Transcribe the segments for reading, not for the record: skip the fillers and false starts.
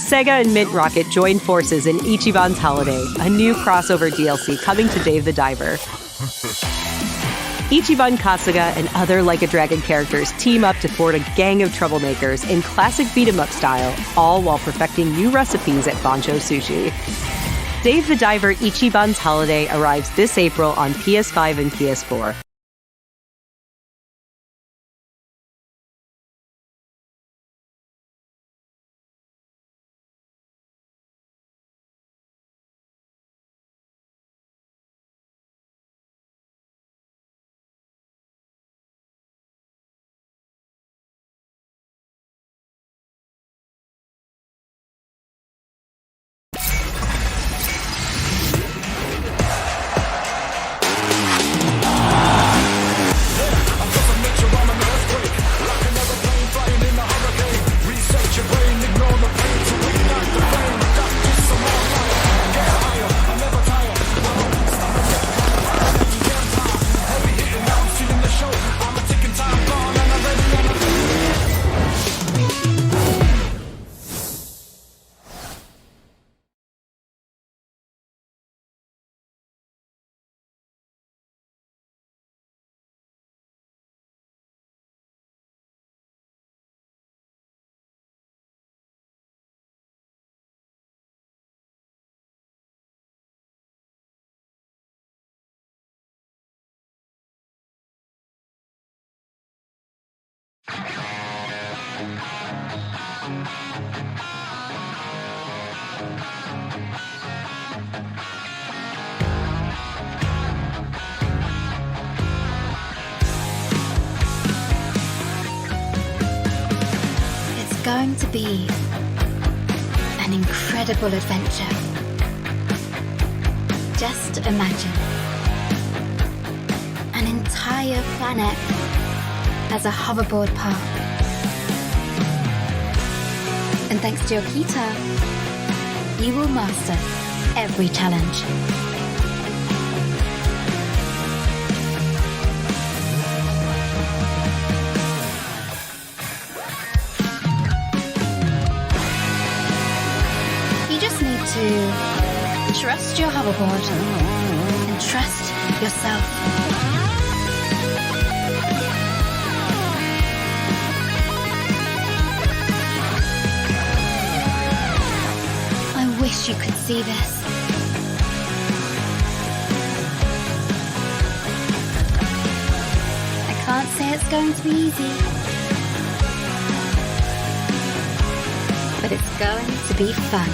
Sega and Mint Rocket join forces in ICHIBAN'S Holiday, a new crossover DLC coming to Dave the Diver. Ichiban Kasuga and other Like a Dragon characters team up to thwart a gang of troublemakers in classic beat-em-up style, all while perfecting new recipes at Bancho Sushi. Dave the Diver Ichiban's Holiday arrives this April on PS5 and PS4. It's going to be an incredible adventure. Just imagine an entire planet as a hoverboard park. And thanks to your Kita, you will master every challenge. You just need to trust your hoverboard and trust yourself. I wish you could see this. I can't say it's going to be easy, but it's going to be fun.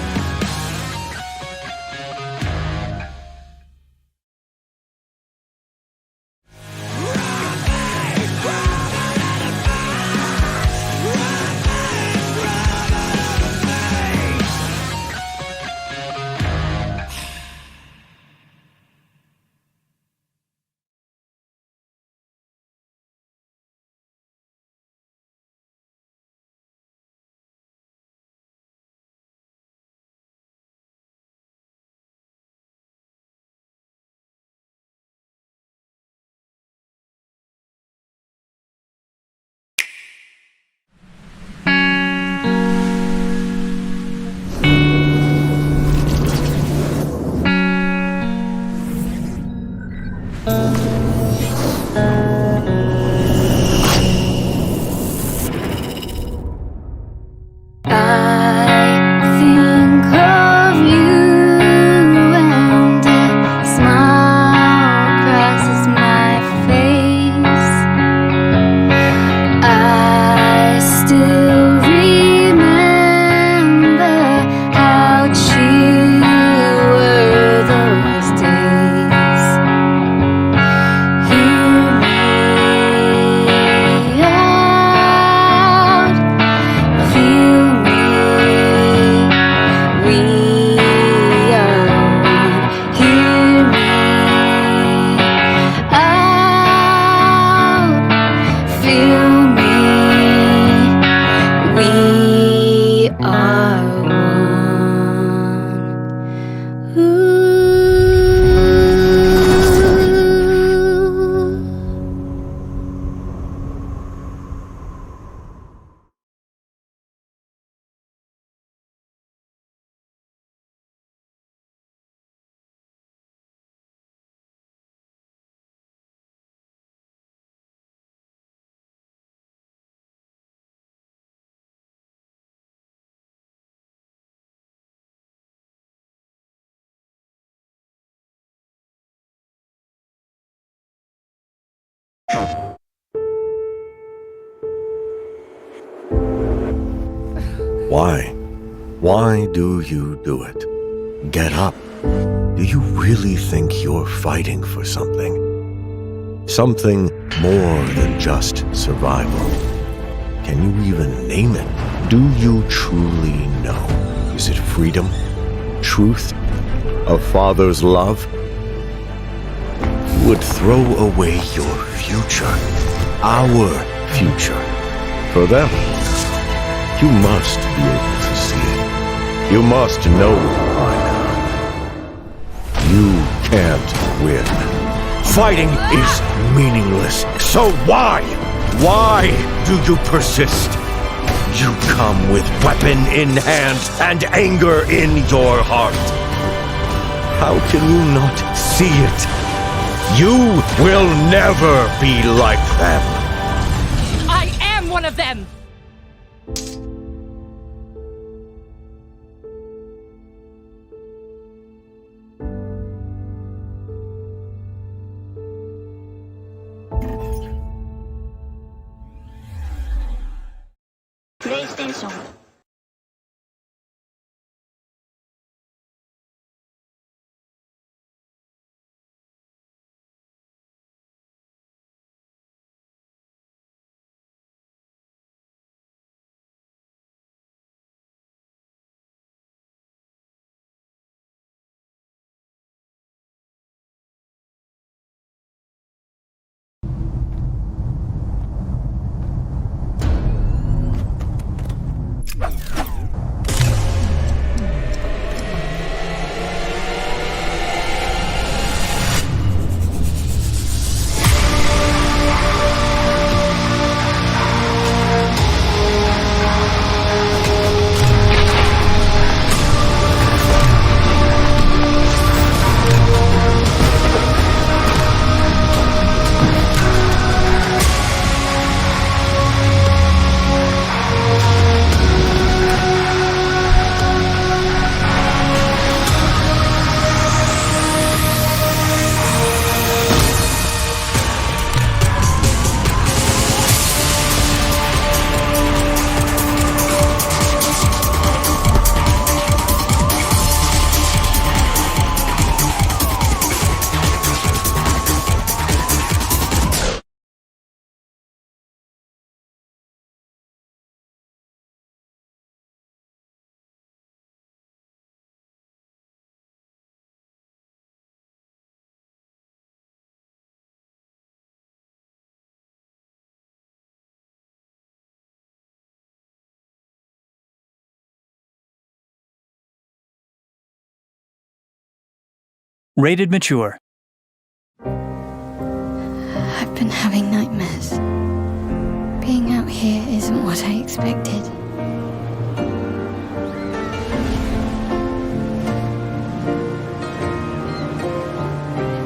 Why? Why do you do it? Get up. Do you really think you're fighting for something? Something more than just survival. Can you even name it? Do you truly know? Is it freedom? Truth? A father's love? You would throw away your future. Our future. For them. You must be able to see it. You must know by now. You can't win. Fighting is meaningless. So why? Why do you persist? You come with weapon in hand and anger in your heart. How can you not see it? You will never be like them. I am one of them! PlayStation. Rated mature. I've been having nightmares. Being out here isn't what I expected.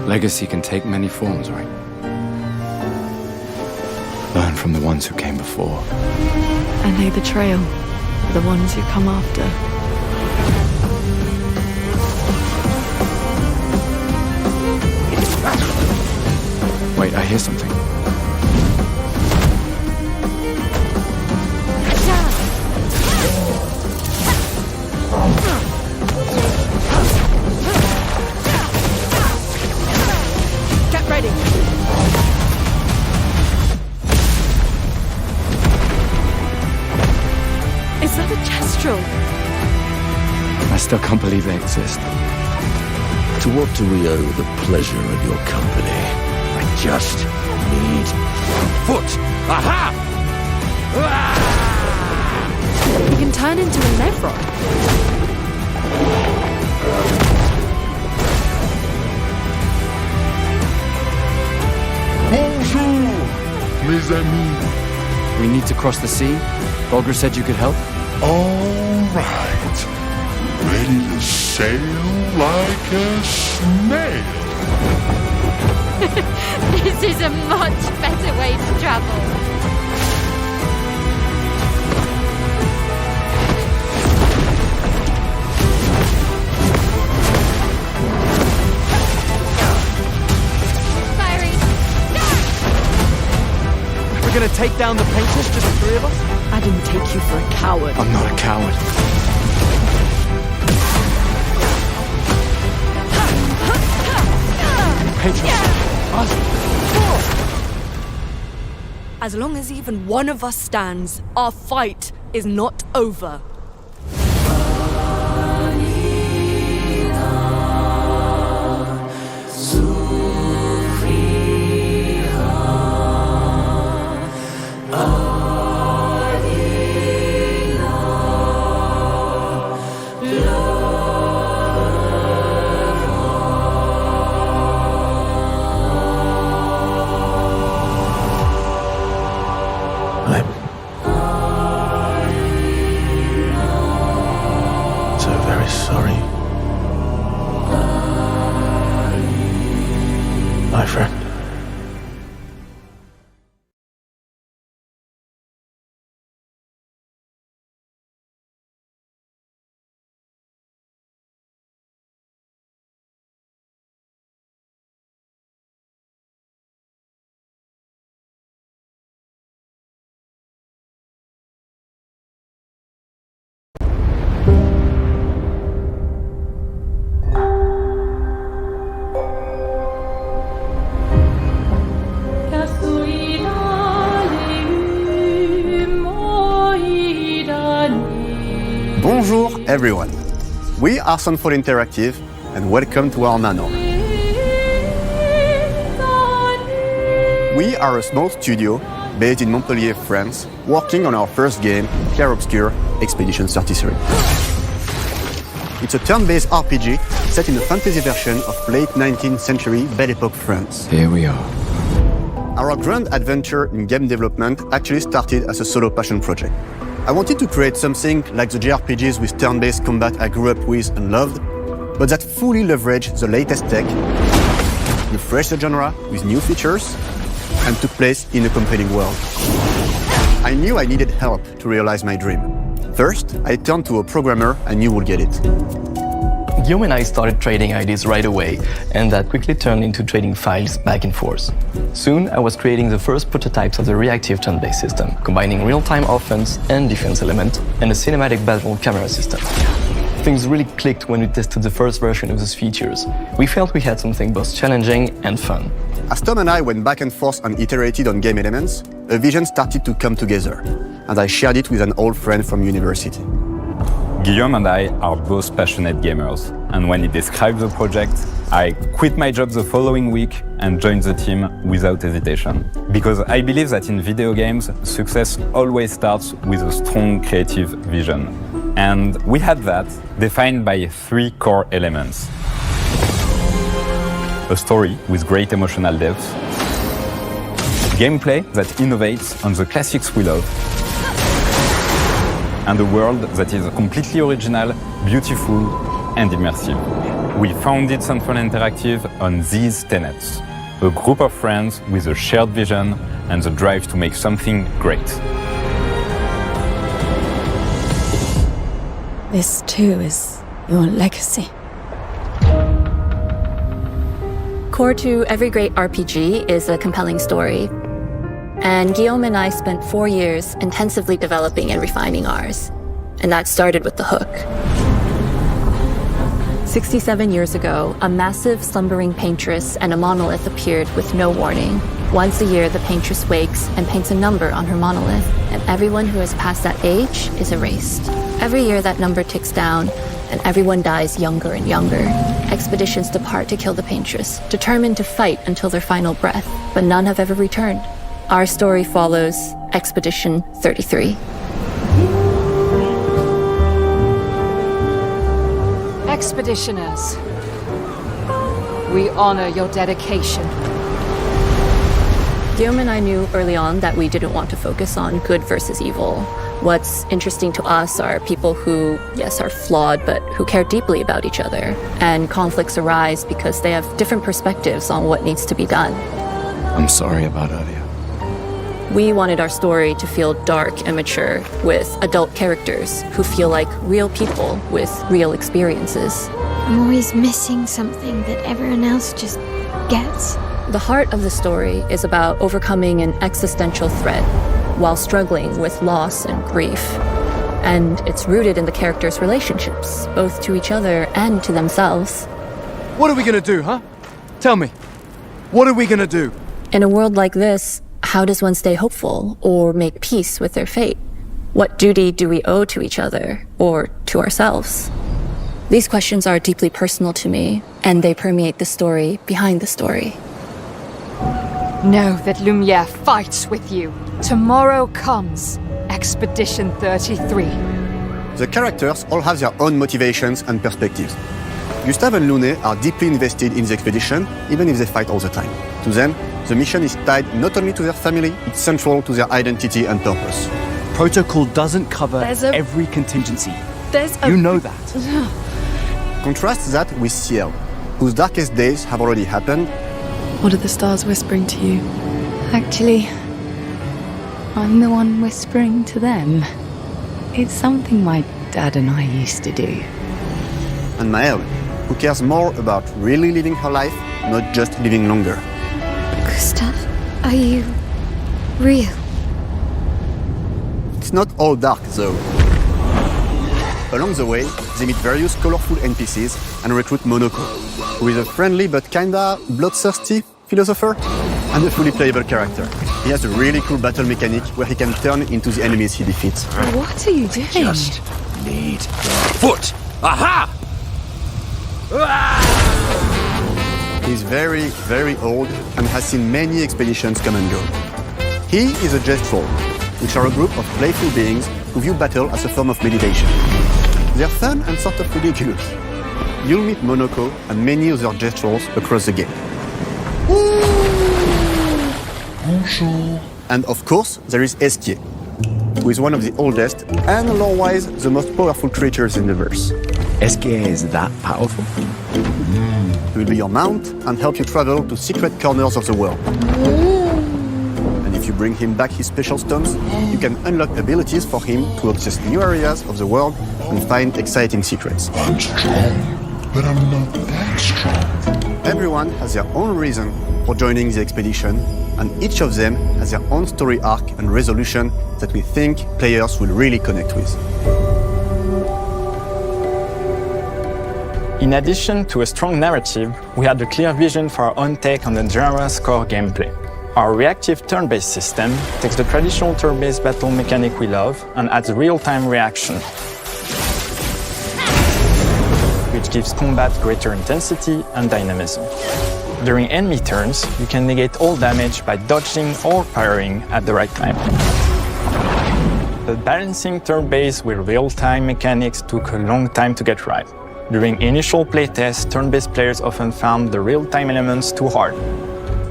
Legacy can take many forms, right? Learn from the ones who came before. And lay the trail for the ones who come after. Wait, I hear something. Get ready! Is that a Kestrel? I still can't believe they exist. To what do we owe the pleasure of your company? I just need foot. Aha! You can turn into a Levron. Bonjour, mes amis. We need to cross the sea? Bulger said you could help? All right. Ready to sail like a snail. This is a much better way to travel. Firing! gonna take down the painters, just the three of us? I didn't take you for a coward. I'm not a coward. Patrons, us. As long as even one of us stands, our fight is not over. Sorry. My friend. Bonjour everyone, we are Sunfall Interactive and welcome to our nano. We are a small studio based in Montpellier, France, working on our first game, CLAIR OBSCUR Expedition 33. It's a turn-based RPG set in a fantasy version of late 19th century Belle Époque France. Here we are. Our grand adventure in game development actually started as a solo passion project. I wanted to create something like the JRPGs with turn-based combat I grew up with and loved, but that fully leveraged the latest tech, refreshed the genre with new features, and took place in a compelling world. I knew I needed help to realize my dream. First, I turned to a programmer I knew would get it. Guillaume and I started trading ideas right away, and that quickly turned into trading files back and forth. Soon, I was creating the first prototypes of the reactive turn-based system, combining real-time offense and defense element, and a cinematic battle camera system. Things really clicked when we tested the first version of those features. We felt we had something both challenging and fun. As Tom and I went back and forth and iterated on game elements, a vision started to come together, and I shared it with an old friend from university. Guillaume and I are both passionate gamers, and when he described the project, I quit my job the following week and joined the team without hesitation. Because I believe that in video games, success always starts with a strong creative vision. And we had that, defined by three core elements. A story with great emotional depth, gameplay that innovates on the classics we love, and a world that is completely original, beautiful, and immersive. We founded Sunfall Interactive on these tenets. A group of friends with a shared vision and the drive to make something great. This too is your legacy. Core to every great RPG is a compelling story. And Guillaume and I spent 4 years intensively developing and refining ours. And that started with the hook. 67 years ago, a massive slumbering paintress and a monolith appeared with no warning. Once a year, the paintress wakes and paints a number on her monolith, and everyone who has passed that age is erased. Every year, that number ticks down, and everyone dies younger and younger. Expeditions depart to kill the paintress, determined to fight until their final breath, but none have ever returned. Our story follows Expedition 33. Expeditioners, we honor your dedication. Guillaume and I knew early on that we didn't want to focus on good versus evil. What's interesting to us are people who, yes, are flawed, but who care deeply about each other. And conflicts arise because they have different perspectives on what needs to be done. I'm sorry about earlier. We wanted our story to feel dark and mature, with adult characters who feel like real people with real experiences. I'm always missing something that everyone else just gets. The heart of the story is about overcoming an existential threat while struggling with loss and grief. And it's rooted in the characters' relationships, both to each other and to themselves. What are we gonna do, huh? Tell me. What are we gonna do? In a world like this, how does one stay hopeful or make peace with their fate? What duty do we owe to each other or to ourselves? These questions are deeply personal to me, and they permeate the story behind the story. Know that Lumiere fights with you. Tomorrow comes Expedition 33. The characters all have their own motivations and perspectives. Gustave and Lune are deeply invested in the expedition, even if they fight all the time. To them, the mission is tied not only to their family, it's central to their identity and purpose. Protocol doesn't cover every contingency. You know that. Contrast that with Ciel, whose darkest days have already happened. What are the stars whispering to you? Actually, I'm the one whispering to them. It's something my dad and I used to do. And Maëlle, who cares more about really living her life, not just living longer. Gustave, are you real? It's not all dark, though. Along the way, they meet various colorful NPCs and recruit Monoko, who is a friendly but kinda bloodthirsty philosopher and a fully playable character. He has a really cool battle mechanic where he can turn into the enemies he defeats. What are you doing? Just need your foot. Aha! He's very, very old and has seen many expeditions come and go. He is a Gestrol, which are a group of playful beings who view battle as a form of meditation. They're fun and sort of ridiculous. You'll meet Monoko and many other Gestrols across the game. Bonjour. And of course, there is Esquier, who is one of the oldest and lore-wise the most powerful creatures in the verse. Esquier is that powerful? He will be your mount and help you travel to secret corners of the world. And if you bring him back his special stones, you can unlock abilities for him to access new areas of the world and find exciting secrets. I'm strong, but I'm not that strong. Everyone has their own reason for joining the expedition, and each of them has their own story arc and resolution that we think players will really connect with. In addition to a strong narrative, we had a clear vision for our own take on the genre's core gameplay. Our reactive turn-based system takes the traditional turn-based battle mechanic we love and adds real-time reaction, which gives combat greater intensity and dynamism. During enemy turns, you can negate all damage by dodging or parrying at the right time. But balancing turn-based with real-time mechanics took a long time to get right. During initial playtests, turn-based players often found the real-time elements too hard.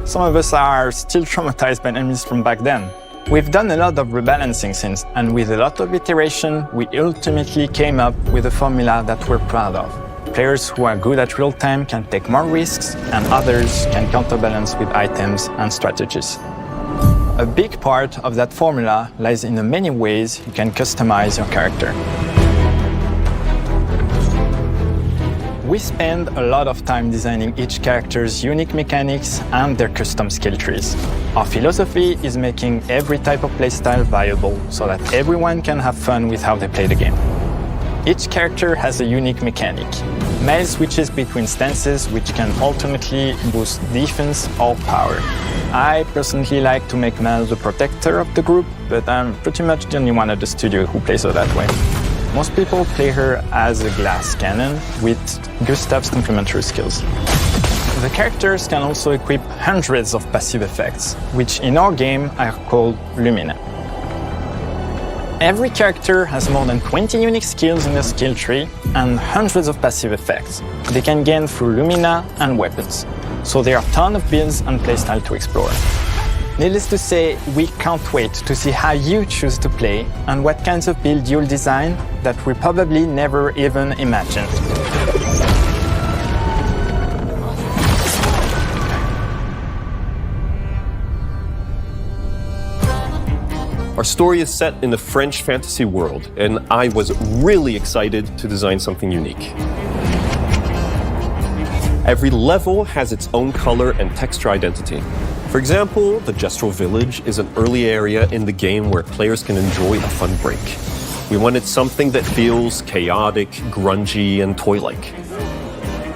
Some of us are still traumatized by enemies from back then. We've done a lot of rebalancing since, and with a lot of iteration, we ultimately came up with a formula that we're proud of. Players who are good at real-time can take more risks, and others can counterbalance with items and strategies. A big part of that formula lies in the many ways you can customize your character. We spend a lot of time designing each character's unique mechanics and their custom skill trees. Our philosophy is making every type of playstyle viable so that everyone can have fun with how they play the game. Each character has a unique mechanic. Maëlle switches between stances which can ultimately boost defense or power. I personally like to make Maëlle the protector of the group, but I'm pretty much the only one at the studio who plays her that way. Most people play her as a glass cannon with Gustave's complementary skills. The characters can also equip hundreds of passive effects, which in our game are called Lumina. Every character has more than 20 unique skills in their skill tree and hundreds of passive effects they can gain through Lumina and weapons, so there are a ton of builds and playstyle to explore. Needless to say, we can't wait to see how you choose to play and what kinds of build you'll design that we probably never even imagined. Our story is set in the French fantasy world, and I was really excited to design something unique. Every level has its own color and texture identity. For example, the Gestural Village is an early area in the game where players can enjoy a fun break. We wanted something that feels chaotic, grungy, and toy-like.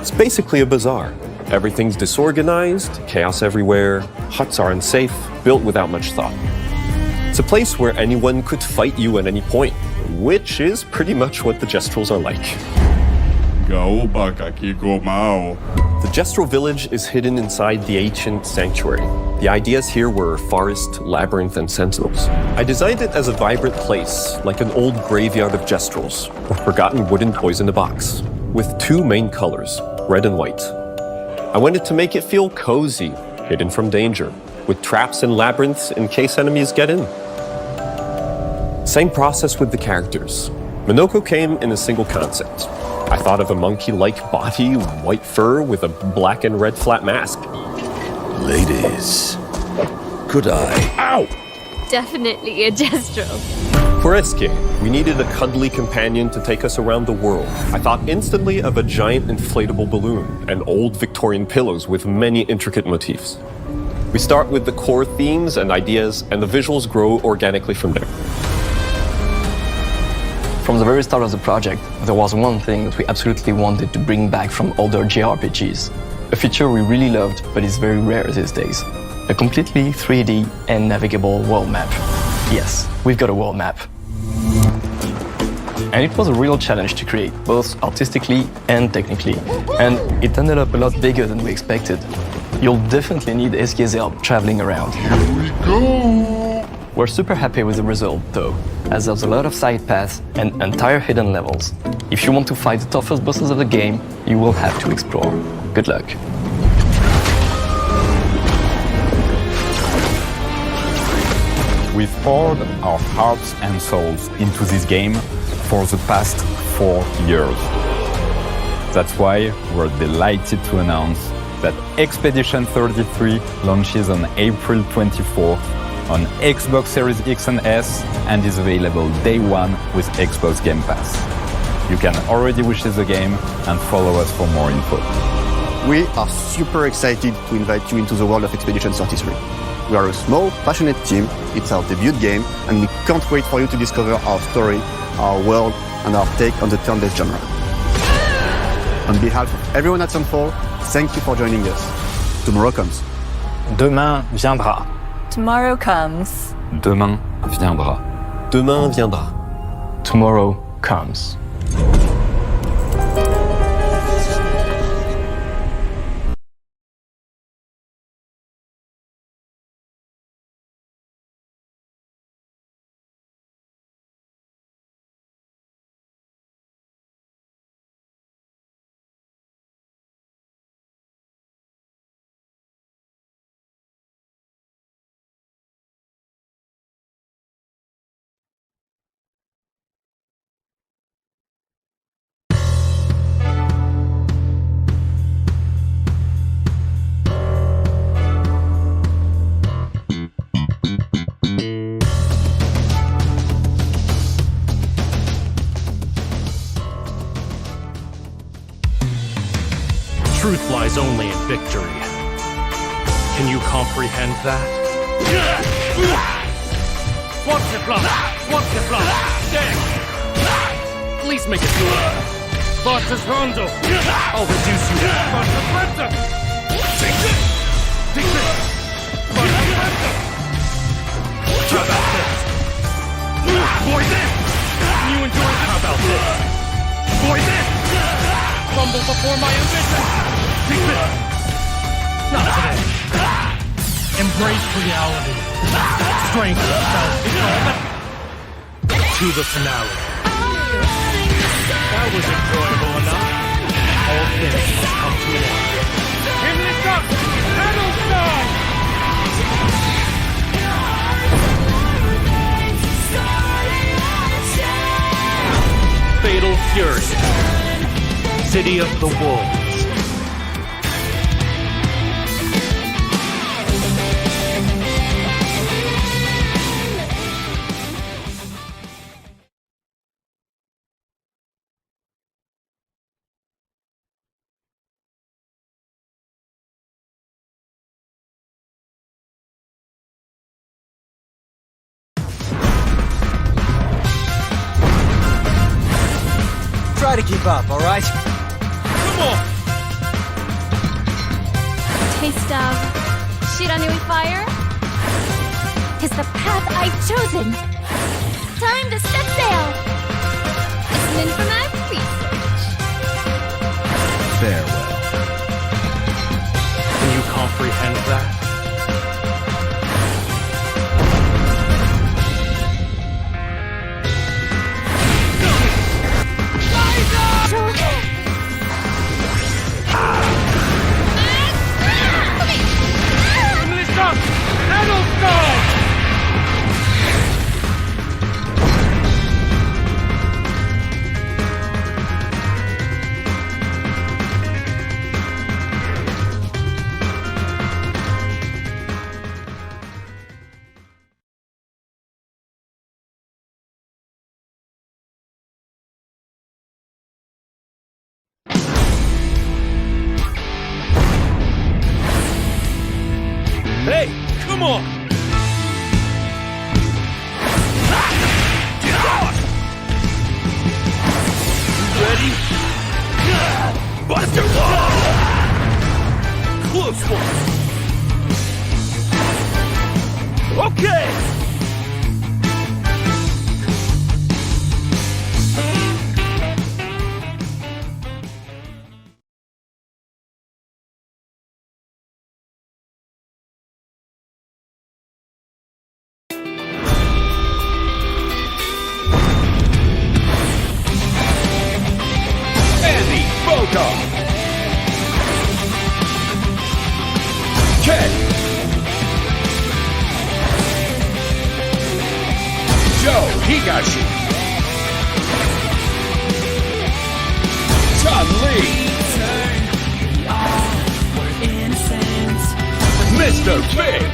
It's basically a bazaar. Everything's disorganized, chaos everywhere, huts are unsafe, built without much thought. It's a place where anyone could fight you at any point, which is pretty much what the Gestrals are like. The Gestral Village is hidden inside the ancient sanctuary. The ideas here were forest, labyrinth, and sentinels. I designed it as a vibrant place, like an old graveyard of Gestrals, or forgotten wooden toys in a box, with two main colors, red and white. I wanted to make it feel cozy, hidden from danger, with traps and labyrinths in case enemies get in. Same process with the characters. Minoko came in a single concept. I thought of a monkey-like body, white fur with a black and red flat mask. Ladies, could I? Ow! Definitely a Gestral. For Escape, we needed a cuddly companion to take us around the world. I thought instantly of a giant inflatable balloon and old Victorian pillows with many intricate motifs. We start with the core themes and ideas, and the visuals grow organically from there. From the very start of the project, there was one thing that we absolutely wanted to bring back from older JRPGs. A feature we really loved, but is very rare these days. A completely 3D and navigable world map. Yes, we've got a world map. And it was a real challenge to create, both artistically and technically. And it ended up a lot bigger than we expected. You'll definitely need SK's help traveling around. Here we go! We're super happy with the result, though, as there's a lot of side paths and entire hidden levels. If you want to fight the toughest bosses of the game, you will have to explore. Good luck. We've poured our hearts and souls into this game for the past 4 years. That's why we're delighted to announce that Expedition 33 launches on April 24th on Xbox Series X and S and is available day one with Xbox Game Pass. You can already wishlist the game and follow us for more info. We are super excited to invite you into the world of Expedition 33. We are a small, passionate team, it's our debut game, and we can't wait for you to discover our story, our world, and our take on the turn-based genre. On behalf of everyone at Sunfall, thank you for joining us. Tomorrow comes. Demain viendra. Tomorrow comes. Demain viendra. Demain viendra. Tomorrow comes. Truth lies only in victory. Can you comprehend that? Please make it good. Forces Rondo. I'll reduce you. Take this. Take this. How about this? Poison. You enjoy this? How about this? Poison. Fumble before my ambition! Take this! Not today. Embrace reality. Strength self-control. To the finale. That was enjoyable enough. All things must come to an end. In this up! Battle star! Fatal Fury. City of the Wolves. keep up, all right? Come on! Taste of Shiranui fire is the path I've chosen. Time to set sail. Listen for my research. Farewell. Can you comprehend that? Hey, come on! Ready? Buster Wall! Close one! Okay! Higashi, Chun-Li, Mr. Big,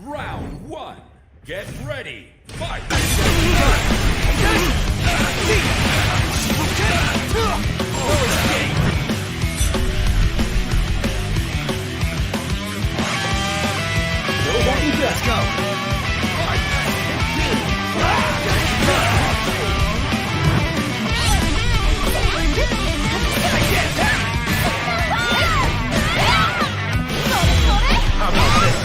Round one. Get ready. Fight. Let's go. How about this?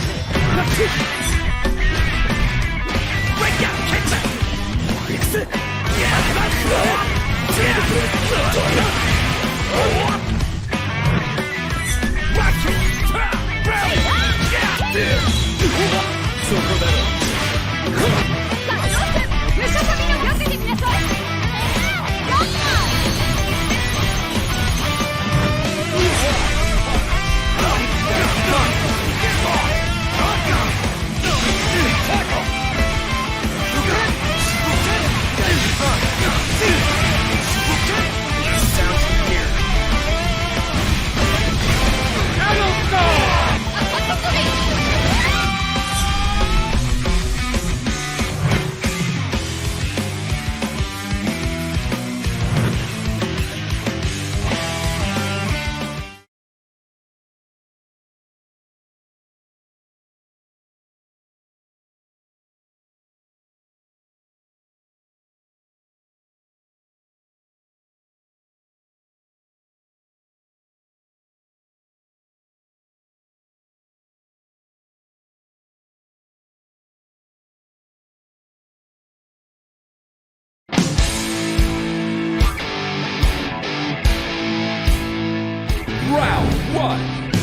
Round one.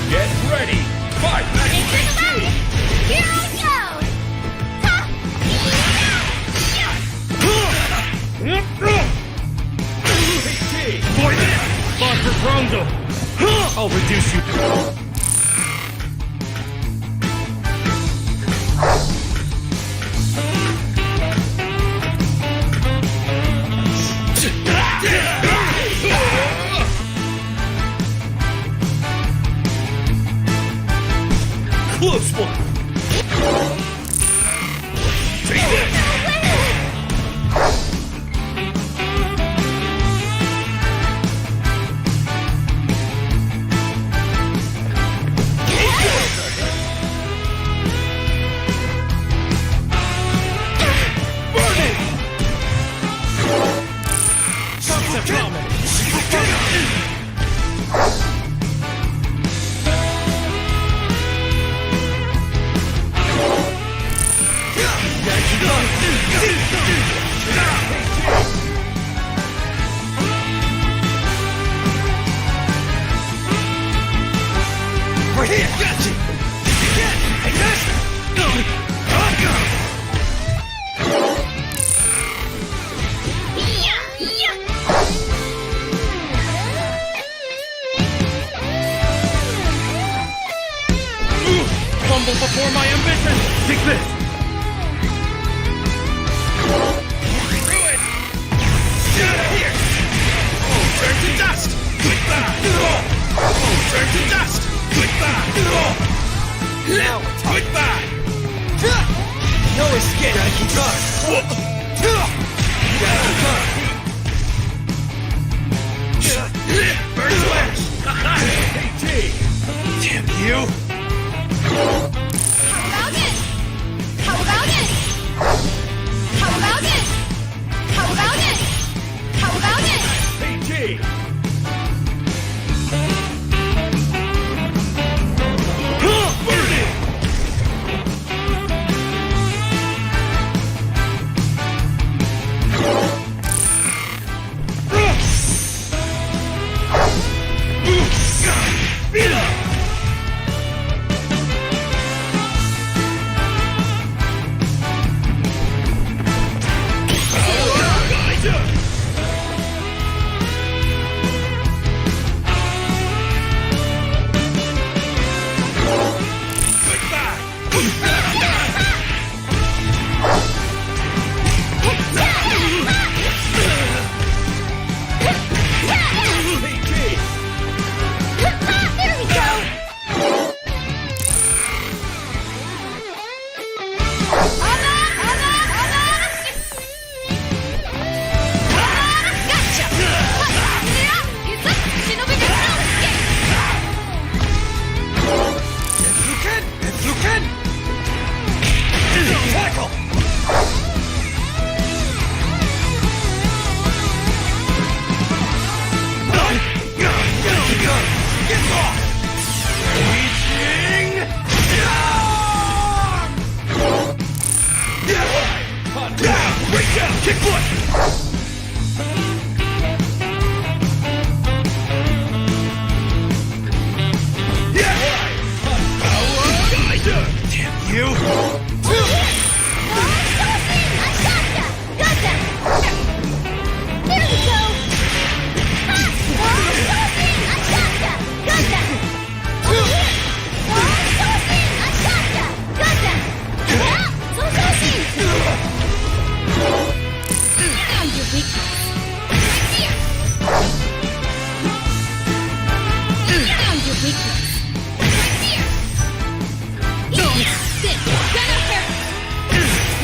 Get ready. Fight. Here I go! Boy, Monster Bronzo! I'll reduce you to... Close one! Fumble before my ambition! Take this! Ruin! Here! Turn to dust! Goodbye! Turn to dust! Goodbye! Goodbye! No escape! Burn flash! Damn you! How about it? How about it? How about it? How about it? How about it? PG! Burn it!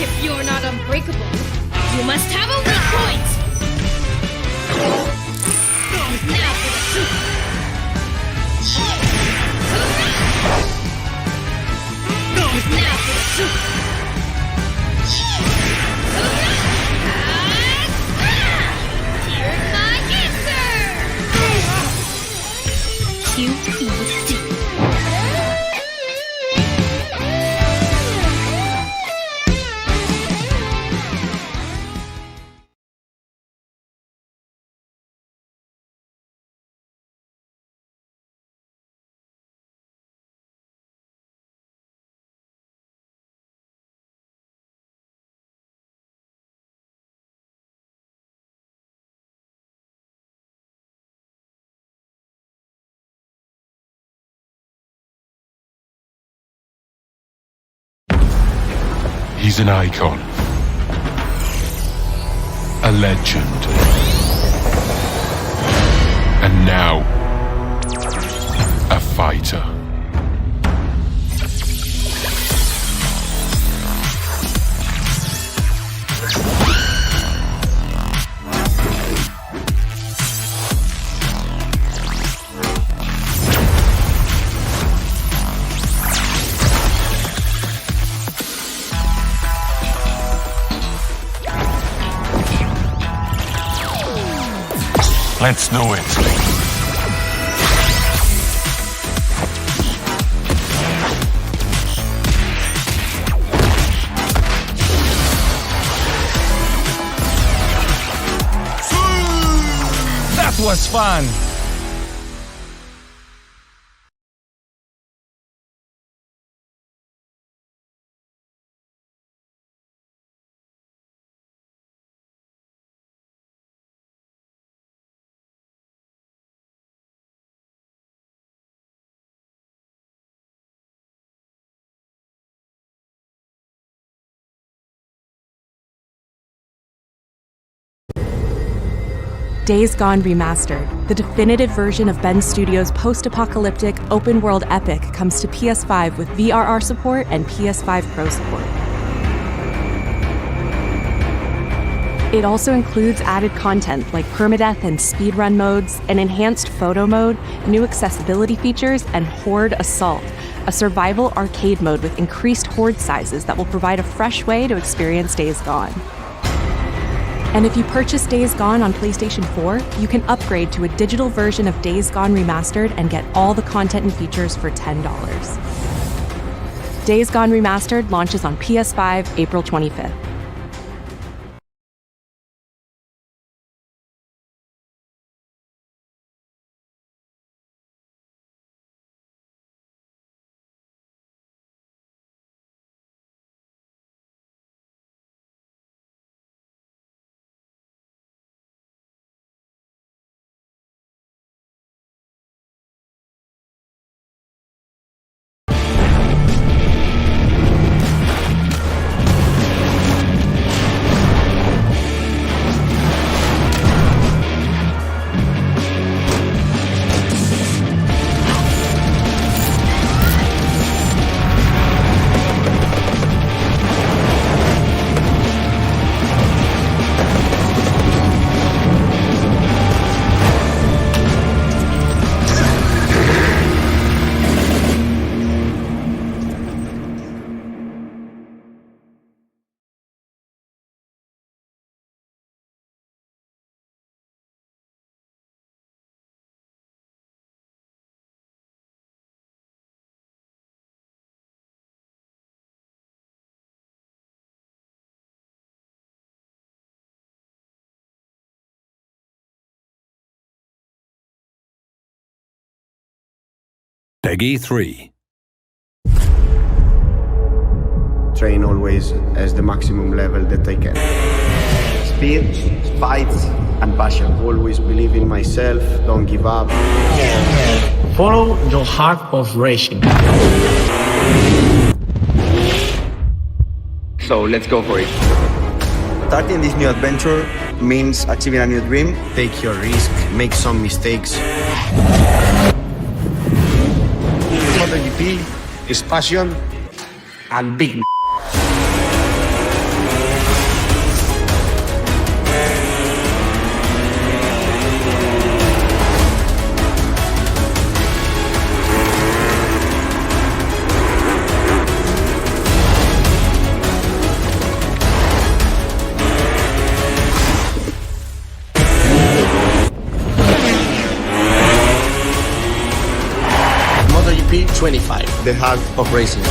If you're not unbreakable, you must have a weak point! Now for the super! Now for the super! Here's my answer! QED. He's an icon. A legend. And now, a fighter. Let's do it. That was fun! Days Gone Remastered, the definitive version of Ben Studios' post-apocalyptic, open-world epic, comes to PS5 with VRR support and PS5 Pro support. It also includes added content like permadeath and speedrun modes, an enhanced photo mode, new accessibility features, and Horde Assault, a survival arcade mode with increased horde sizes that will provide a fresh way to experience Days Gone. And if you purchase Days Gone on PlayStation 4, you can upgrade to a digital version of Days Gone Remastered and get all the content and features for $10. Days Gone Remastered launches on PS5 April 25th. Peggy 3. Train always as the maximum level that I can. Speed, fight, and passion. Always believe in myself, don't give up. Follow your heart of racing. So let's go for it. Starting this new adventure means achieving a new dream. Take your risk, make some mistakes. MotoGP is passion and big. MotoGP 25, the heart of racing.